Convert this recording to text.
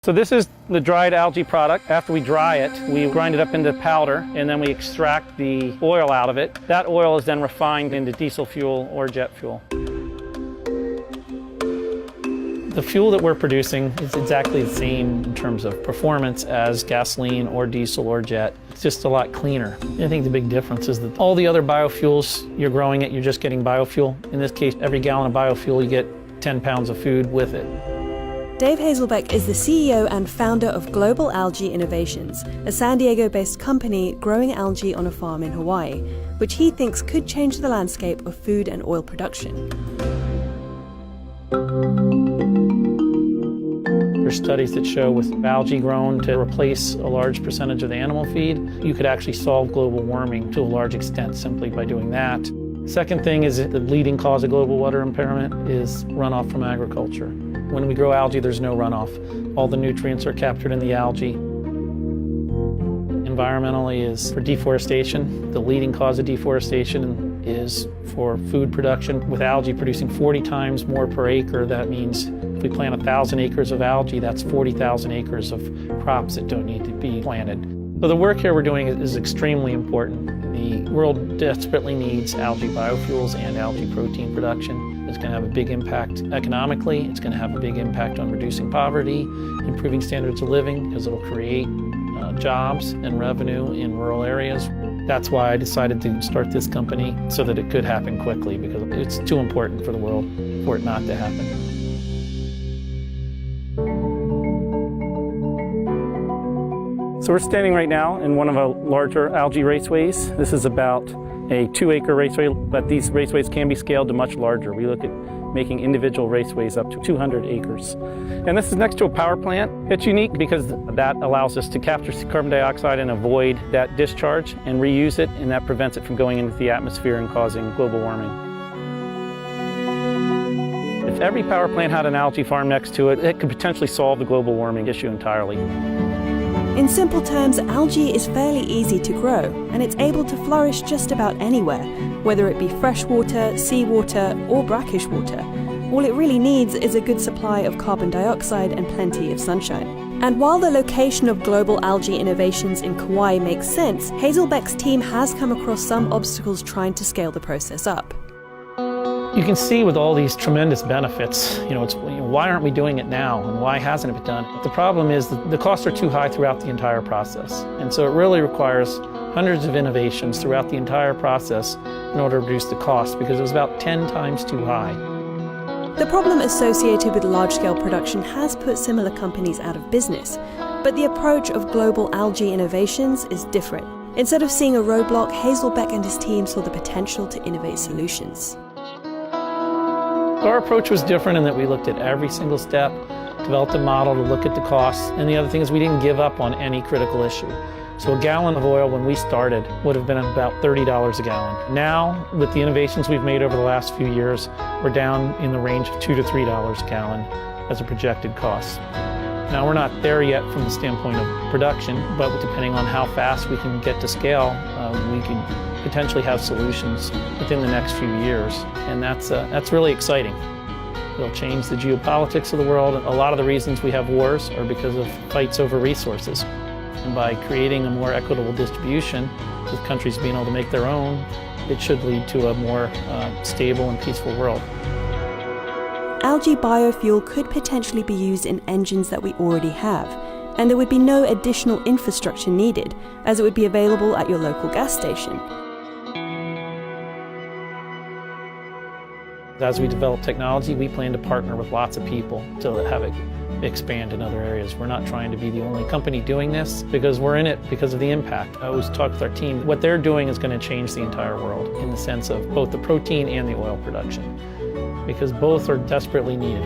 So this is the dried algae product. After we dry it, we grind it up into powder, and then we extract the oil out of it. That oil is then refined into diesel fuel or jet fuel. The fuel that we're producing is exactly the same in terms of performance as gasoline or diesel or jet. It's just a lot cleaner. I think the big difference is that all the other biofuels, you're growing it, you're just getting biofuel. In this case, every gallon of biofuel, you get 10 pounds of food with it. Dave Hazelbeck is the CEO and founder of Global Algae Innovations, a San Diego-based company growing algae on a farm in Hawaii, which he thinks could change the landscape of food and oil production. There's studies that show with algae grown to replace a large percentage of the animal feed, you could actually solve global warming to a large extent simply by doing that. Second thing is that the leading cause of global water impairment is runoff from agriculture. When we grow algae, there's no runoff. All the nutrients are captured in the algae. Environmentally is for deforestation. The leading cause of deforestation is for food production. With algae producing 40 times more per acre, that means if we plant 1,000 acres of algae, that's 40,000 acres of crops that don't need to be planted. So the work here we're doing is extremely important. The world desperately needs algae biofuels and algae protein production. It's going to have a big impact economically. It's going to have a big impact on reducing poverty, improving standards of living, because it'll create jobs and revenue in rural areas. That's why I decided to start this company, so that it could happen quickly, because it's too important for the world for it not to happen. So we're standing right now in one of our larger algae raceways. This is about a 2-acre raceway, but these raceways can be scaled to much larger. We look at making individual raceways up to 200 acres. And this is next to a power plant. It's unique because that allows us to capture carbon dioxide and avoid that discharge and reuse it, and that prevents it from going into the atmosphere and causing global warming. If every power plant had an algae farm next to it, it could potentially solve the global warming issue entirely. In simple terms, algae is fairly easy to grow, and it's able to flourish just about anywhere, whether it be freshwater, seawater, or brackish water. All it really needs is a good supply of carbon dioxide and plenty of sunshine. And while the location of Global Algae Innovations in Kauai makes sense, Hazelbeck's team has come across some obstacles trying to scale the process up. You can see with all these tremendous benefits, why aren't we doing it now, and why hasn't it been done? The problem is that the costs are too high throughout the entire process. And so it really requires hundreds of innovations throughout the entire process in order to reduce the cost, because it was about 10 times too high. The problem associated with large-scale production has put similar companies out of business, but the approach of Global Algae Innovations is different. Instead of seeing a roadblock, Hazelbeck and his team saw the potential to innovate solutions. Our approach was different in that we looked at every single step, developed a model to look at the costs, and the other thing is we didn't give up on any critical issue. So a gallon of oil when we started would have been about $30 a gallon. Now, with the innovations we've made over the last few years, we're down in the range of $2 to $3 a gallon as a projected cost. Now, we're not there yet from the standpoint of production, but depending on how fast we can get to scale, we can potentially have solutions within the next few years, and that's really exciting. It'll change the geopolitics of the world. A lot of the reasons we have wars are because of fights over resources. And by creating a more equitable distribution, with countries being able to make their own, it should lead to a more stable and peaceful world. Algae biofuel could potentially be used in engines that we already have, and there would be no additional infrastructure needed, as it would be available at your local gas station. As we develop technology, we plan to partner with lots of people to have it expand in other areas. We're not trying to be the only company doing this, because we're in it because of the impact. I always talk with our team, what they're doing is going to change the entire world in the sense of both the protein and the oil production, because both are desperately needed.